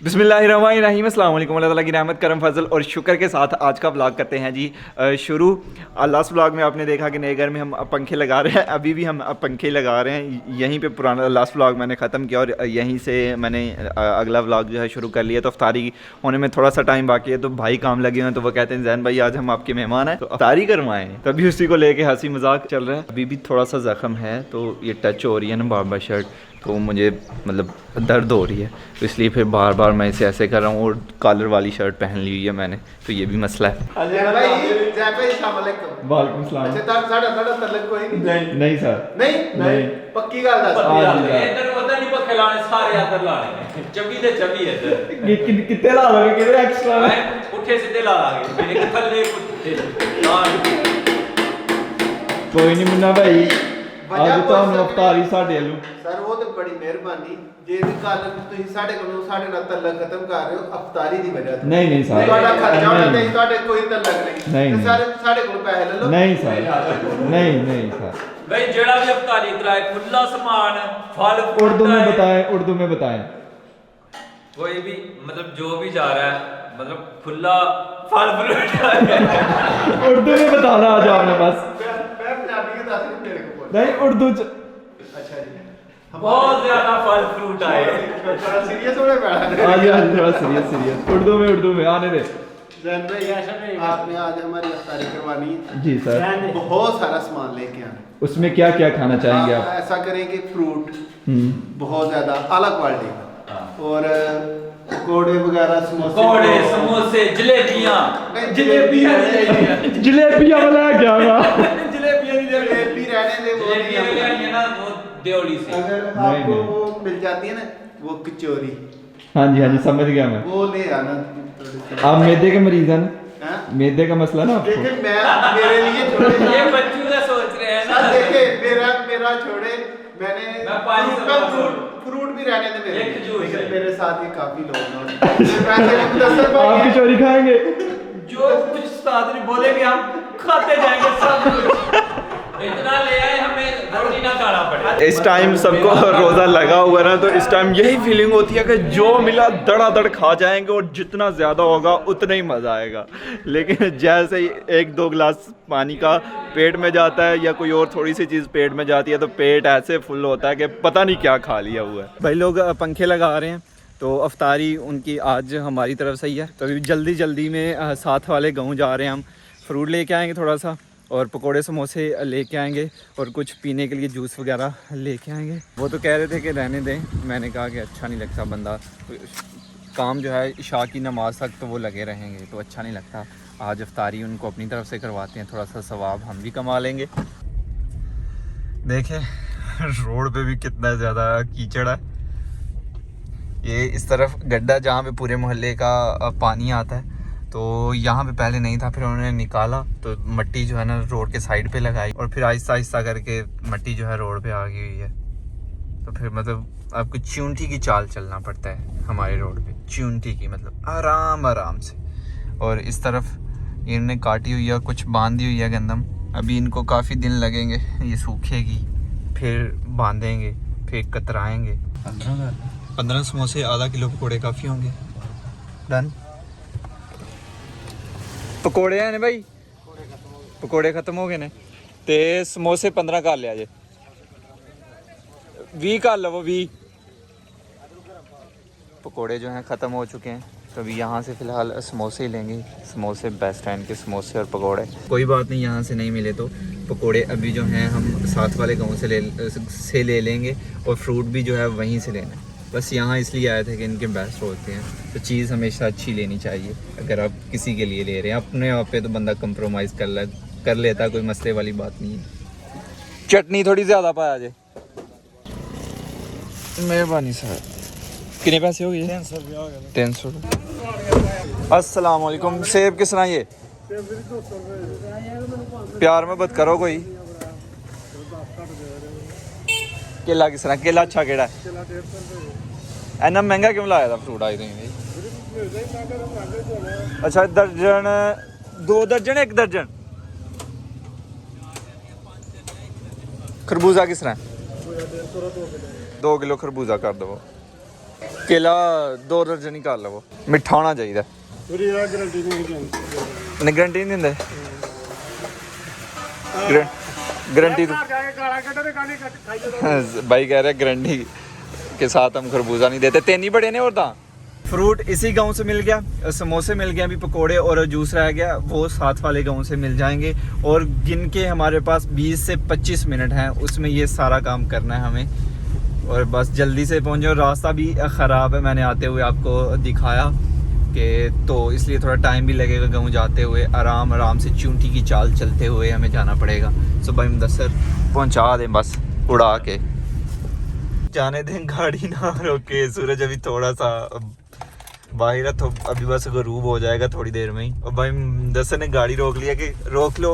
बिस्मिल्लाहिर्रहमानिर्रहीम, अस्सलाम वालेकुम। अल्लाह ताला की रहमत, करम, फजल और शुक्र के साथ आज का व्लॉग करते हैं जी शुरू। लास्ट व्लॉग में आपने देखा कि नए घर में हम पंखे लगा रहे हैं, अभी भी हम पंखे लगा रहे हैं। यहीं पे पुराना लास्ट व्लॉग मैंने ख़त्म किया और यहीं से मैंने अगला व्लॉग जो है शुरू कर लिया। तो अफ्तारी होने में थोड़ा सा टाइम बाकी है, तो भाई काम लगे हुए हैं, तो वो कहते हैं जैन भाई आज हम आपके मेहमान हैं, तो अफ्तारी करवाएं। तभी उसी को लेके हंसी मजाक चल रहा है। अभी भी थोड़ा सा ज़ख्म है, तो ये टच हो रही है ना बार शर्ट, तो मुझे मतलब दर्द हो रही है, तो इसलिए फिर बार बार मैं इसे ऐसे कर रहा हूँ। और कॉलर वाली शर्ट पहन ली हुई है मैंने, तो ये भी मसला है। वालेकुम सलाम। नहीं सर, नहीं पक्की गल दस इधर उधर नहीं पक्के लाने, सारे अंदर लाने, चबी दे चबी इधर कितने ला लोगे, कितने एक्स्ट्रा पुठे सीधे ला लागे, मेरे थल्ले कोई नहीं मुन्ना भाई, आज तो हम अफ्तारी साडे लू सर वो तो बड़ी मेहरबानी जे कल तुसी साडे कोलों साडे नाल तल्लक खत्म कर रहे हो अफ्तारी दी वजह से। नहीं सर, ਤੁਹਾਡਾ ਖਰਚਾ ਹੋਣਾ ਤੇ ਤੁਹਾਡੇ ਕੋਈ ਤल्लक नहीं ਤੇ ਸਰ साडे कोल पैसे ले लो। नहीं सर, नहीं सर भाई जेड़ा भी अफ्तारी कराए खुला सामान फल उर्दू में बताएं, उर्दू में बताएं। कोई भी मतलब जो भी जा रहा है मतलब खुला फल फ्रूट उर्दू में बताना आज आपने बस, मैं पंजाबी के दस नहीं तेरे को नहीं उर्दू अच्छा जी बहुत ज्यादा फल फ्रूट आए। थोड़ा सीरियस होने बैठा आज थोड़ा सीरियस उर्दू में आने दे। जैन भाई आपने आज हमारी अफ्तारी करवानी है जी सर, बहुत सारा सामान लेके आना। उसमें क्या क्या खाना चाहेंगे आप? ऐसा करें कि फ्रूट बहुत ज्यादा अलग क्वालिटी का और पकौड़े वगैरह पकौड़े समोसे जलेबियां जलेबियां वाला क्या जलेबी रहने दे वो नहीं जलेबियां ना वो देवली से अगर आपको वो मिल जाती है ना वो कचौरी, हाँ जी समझ गया मैं। वो ले आना। आप मैदे के मरीज हैं ना? हाँ? मैदे का मसला ना आपको? देखिए मैं मेरे लिए छोड़े ये बच्चों का सोच रहे हैं ना। सर देखिए मेरा छोड़े मैंने मैं फ्रूट भी रहने दे मेरे, एक खजूर लेकिन है। मेरे साथ ही काफी लोग हैं। आप कचौरी खाएंगे? जो कुछ उस्ताद ने बोले कि हम खाते जाएंगे सब कुछ। इतना ले आए हमें रोटी ना खाना पड़े। इस टाइम सबको रोज़ा लगा हुआ है ना, तो इस टाइम यही फीलिंग होती है कि जो मिला धड़ाधड़ खा जाएंगे और जितना ज़्यादा होगा उतना ही मज़ा आएगा। लेकिन जैसे ही एक दो गिलास पानी का पेट में जाता है या कोई और थोड़ी सी चीज़ पेट में जाती है, तो पेट ऐसे फुल होता है कि पता नहीं क्या खा लिया हुआ है। भाई लोग पंखे लगा रहे हैं, तो अफ्तारी उनकी आज हमारी तरफ से ही है। तो अभी जल्दी में साथ वाले गाँव जा रहे हैं हम। फ्रूट लेके आएंगे थोड़ा सा, और पकोड़े समोसे लेके आएंगे, और कुछ पीने के लिए जूस वगैरह लेके आएंगे। वो तो कह रहे थे कि रहने दें, मैंने कहा कि अच्छा नहीं लगता, बंदा काम जो है इशा की नमाज तक तो वो लगे रहेंगे तो अच्छा नहीं लगता। आज अफ्तारी उनको अपनी तरफ से करवाते हैं, थोड़ा सा सवाब हम भी कमा लेंगे। देखें रोड पे भी कितना ज़्यादा कीचड़ है। ये इस तरफ गड्ढा जहाँ पे पूरे मोहल्ले का पानी आता है, तो यहाँ पे पहले नहीं था, फिर उन्होंने निकाला तो मट्टी जो है ना रोड के साइड पे लगाई, और फिर आहिस्ता करके मट्टी जो है रोड पे आ गई हुई है। तो फिर मतलब आपको चूंटी की चाल चलना पड़ता है हमारे रोड पे, चूंटी की मतलब आराम से। और इस तरफ इन्होंने काटी हुई है, कुछ बांधी हुई है गंदम। अभी इनको काफ़ी दिन लगेंगे, ये सूखेगी, फिर बांधेंगे, फिर कतराएँगे। 15 समोसे, आधा किलो पकौड़े काफ़ी होंगे। डन। पकौड़े हैं ने भाई, पकौड़े खत्म हो गए ने, ते समोसे 15 कर लिया जे, 20 कर लो। 20 पकौड़े जो हैं ख़त्म हो चुके हैं, तो अभी यहाँ से फ़िलहाल समोसे ही लेंगे। समोसे बेस्ट हैं इनके, समोसे और पकौड़े। कोई बात नहीं, यहाँ से नहीं मिले तो पकौड़े अभी जो हैं हम साथ वाले गाँव से ले लेंगे, और फ्रूट भी जो है वहीं से लेना है। बस यहाँ इसलिए आए थे कि इनके बेस्ट होते हैं, तो चीज़ हमेशा अच्छी लेनी चाहिए। अगर आप किसी के लिए ले रहे हैं, अपने आप पे तो बंदा कंप्रोमाइज़ कर लेता, कोई मसले वाली बात नहीं है। चटनी थोड़ी ज़्यादा पाया जे, मेहरबानी सर। कितने पैसे हो गए? 300। अस्सलाम वालेकुम। सेब किस तरह ये? प्यार में बात करो कोई। केला किस तरह? केला अच्छा केड़ा है? इन्ना महंगा क्यों लाया था फ्रूट आज तुम? अच्छा दर्जन, 2 दर्जन, 1 दर्जन। खरबूजा किस तरह? 2 किलो खरबूजा कर दो। केला 2 दर्जन ही कर लवो, मिठा होना चाहिए। गारंटी नहीं गारंटी नहीं देंगे? गारंटी तो भाई कह रहे गारंटी के साथ हम खरबूजा नहीं देते। 3 ही बड़े ने और दा फ्रूट इसी गांव से मिल गया, समोसे मिल गए, अभी पकोड़े और जूस रह गया, वो साथ वाले गांव से मिल जाएंगे। और गिन के हमारे पास 20 से 25 मिनट हैं, उसमें ये सारा काम करना है हमें। और बस जल्दी से पहुंचे। रास्ता भी ख़राब है, मैंने आते हुए आपको दिखाया कि तो इसलिए थोड़ा टाइम भी लगेगा गाँव जाते हुए। आराम आराम से चूंटी की चाल चलते हुए हमें जाना पड़ेगा। सो भाई मुदस्सर पहुँचा दें बस उड़ा के, जाने दें, गाड़ी ना रोके। सूरज अभी थोड़ा सा बाहर है, तो अभी बस गरूब हो जाएगा थोड़ी देर में ही। और भाई मुदस्सर ने गाड़ी रोक लिया कि रोक लो,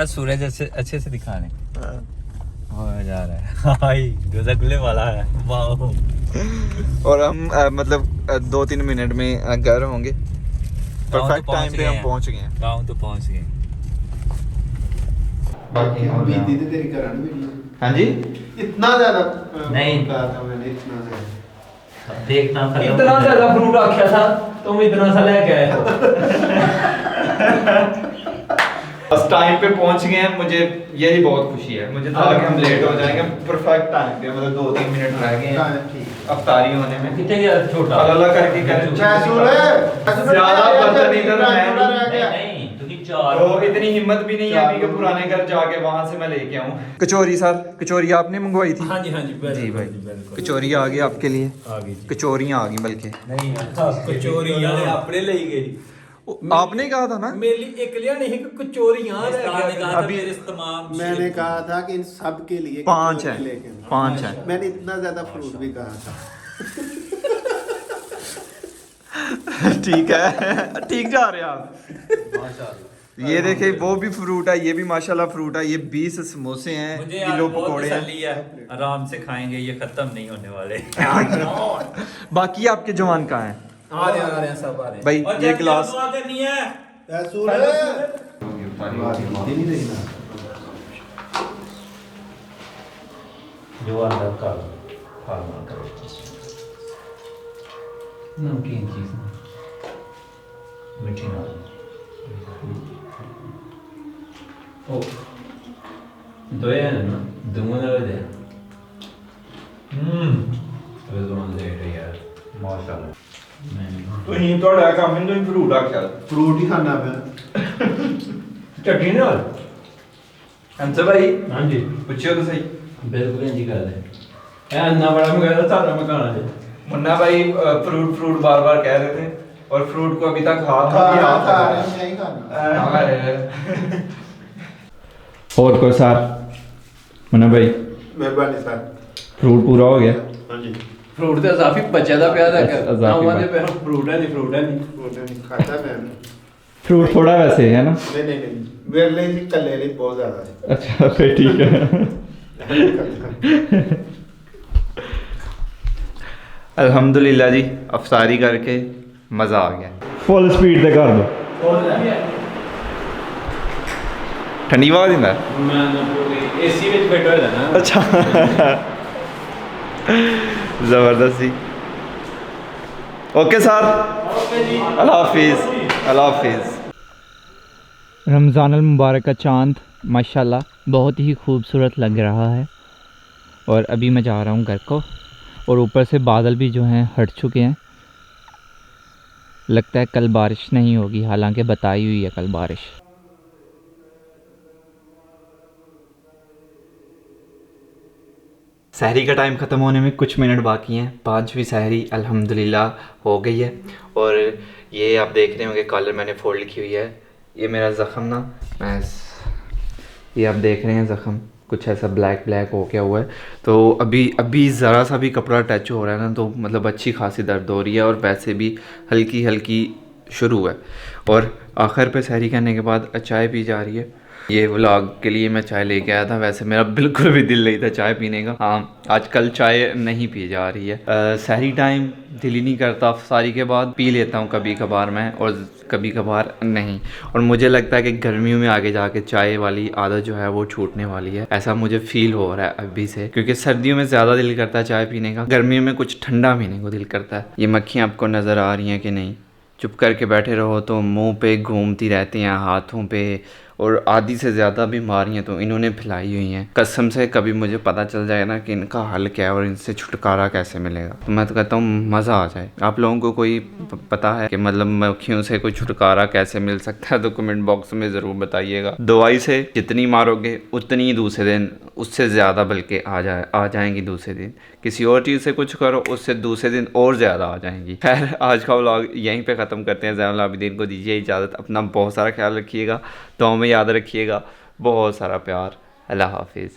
सूरज अच्छे से दिखा रहे हो जा रहा है। हाय गजगले वाला है, वाह। और हम मतलब 2-3 मिनट में घर होंगे। परफेक्ट टाइम पे हम पहुंच गए हैं। गाँव तो पहुंच गए। बाकी हम बीती थी तेरी करन वीडियो। हाँ जी, इतना ज्यादा नहीं कहा था मैंने, इतना ज्यादा देखना इतना ज्यादा फ्रूट रखा था, तुम इतना सा लेके आए हो। बस टाइम पे पहुंच गए हैं, मुझे यही बहुत खुशी है। मुझे था कि हम लेट हो जाएंगे, परफेक्ट टाइम पे, मतलब 2-3 मिनट रह गए हैं ठीक। अफ्तारी होने में। कितने गया छोटा अल्लाह करके करें। ज्यादा बर्तन इधर है नहीं, नहीं चार तो इतनी हिम्मत भी नहीं है अभी कि पुराने घर जाके वहां से मैं लेके आऊं। कचौरी सर, कचौरी आपने मंगवाई थी? हाँ जी जी भाई, कचौरी आ गई आपके लिए। कचौरियां आ गई, बल्कि नहीं कचौरी अपने ले गई। आपने कहा था ना मेरे लिए एक लिया नहीं कि कचौरियां अभी तमाम। मैंने कहा था कि इन सब के लिए 5 है, लेके 5 है। मैंने इतना ज्यादा फ्रूट भी कहा था। ठीक है, ठीक जा रहे हैं आप। ये देखे, वो भी फ्रूट है, ये भी माशाल्लाह फ्रूट है। ये 20 समोसे हैं, किलो पकौड़े हैं। आराम से खाएंगे, ये खत्म नहीं होने वाले। बाकी आपके जवान कहाँ हैं? आ रहे हैं सब आ रहे हैं भाई ये गिलास करनी है। जो अंदर का फार्मा करो नमकीन चीज मीठी ना ओ दो है ना दोनों ना दे रेज़ोन दे रही है माशाल्लाह। ਤੁਸੀਂ ਤੁਹਾਡਾ ਕੰਮ ਨਹੀਂ ਫਰੂਟ ਆਖਿਆ। फ्रूट ही खाना पे चटनी नाल अंसर भाई हाँ जी पूछियो तो सही। बिल्कुल इंजी कर दे ए अन्ना बड़ा मंगाया था सारा मकाना है। मुन्ना भाई फ्रूट फ्रूट बार बार कह रहे थे और फ्रूट को अभी तक हाथ नहीं खाना। और कोई सर? मुन्ना भाई मेहरबानी सर। फ्रूट पूरा हो गया? हाँ जी। फ्रूट तो काफी बचा था प्याज है इजाफी हमारे पे फ्रूट है नहीं फ्रूट नहीं खाता मैं। फ्रूट थोड़ा वैसे है ना? नहीं मेरे लिए जी कल ले बहुत ज्यादा है। अच्छा फिर ठीक है। अल्हम्दुलिल्लाह जी, अफ्तारी करके मज़ा आ गया। फुल स्पीड से कर दो। ठंडी हवा दिंदा एसी ਵਿੱਚ ਬੈਠਾ ਹੋਇਆ ਨਾ। अच्छा ज़बरदस्ती। ओके सर, अल्लाह हाफिज़, अल्लाह हाफिज़। रमज़ान मुबारक का चाँद माशाल्लाह बहुत ही खूबसूरत लग रहा है। और अभी मैं जा रहा हूँ घर को, और ऊपर से बादल भी जो हैं हट चुके हैं। लगता है कल बारिश नहीं होगी, हालांकि बताई हुई है कल बारिश। सहरी का टाइम ख़त्म होने में कुछ मिनट बाकी हैं। 5वीं सहरी अल्हम्दुलिल्लाह हो गई है। और ये आप देख रहे होंगे कॉलर मैंने फोल्ड की हुई है। ये मेरा ज़ख़म ना, मैं ये आप देख रहे हैं ज़ख़म कुछ ऐसा ब्लैक ब्लैक हो गया हुआ है। तो अभी ज़रा सा भी कपड़ा टच हो रहा है ना, तो मतलब अच्छी खासी दर्द हो रही है। और वैसे भी हल्की हल्की शुरू है। और आखिर पे सहरी करने के बाद चाय पी जा रही है। ये व्लॉग के लिए मैं चाय लेके आया था। वैसे मेरा बिल्कुल भी दिल नहीं था चाय पीने का। हाँ, आजकल चाय नहीं पी जा रही है। सहरी टाइम दिल ही नहीं करता, अफ्तारी के बाद पी लेता हूँ कभी कभार मैं, और कभी कभार नहीं। और मुझे लगता है कि गर्मियों में आगे जाके चाय वाली आदत जो है वो छूटने वाली है, ऐसा मुझे फील हो रहा है अभी से। क्योंकि सर्दियों में ज़्यादा दिल करता है चाय पीने का, गर्मियों में कुछ ठंडा पीने को दिल करता है। ये मक्खियाँ आपको नज़र आ रही हैं कि नहीं? चुप करके बैठे रहो तो मुंह पे घूमती रहती हैं, हाथों पे, और आधी से ज़्यादा बीमारियाँ तो इन्होंने फैलाई हुई हैं। कसम से कभी मुझे पता चल जाए ना कि इनका हल क्या है और इनसे छुटकारा कैसे मिलेगा, तो मैं तो कहता हूँ मज़ा आ जाए। आप लोगों को कोई पता है कि मतलब मक्खियों से कोई छुटकारा कैसे मिल सकता है तो कमेंट बॉक्स में ज़रूर बताइएगा। दवाई से जितनी मारोगे उतनी दूसरे दिन उससे ज़्यादा बल्कि आ जाएंगी दूसरे दिन। किसी और चीज़ से कुछ करो उससे दूसरे दिन और ज़्यादा आ जाएंगी। खैर, आज का व्लॉग यहीं पे ख़त्म करते हैं। ज़ैनुल आबिदीन को दीजिए इजाज़त। अपना बहुत सारा ख्याल रखिएगा, दुआ में याद रखिएगा। बहुत सारा प्यार। अल्लाह हाफिज़।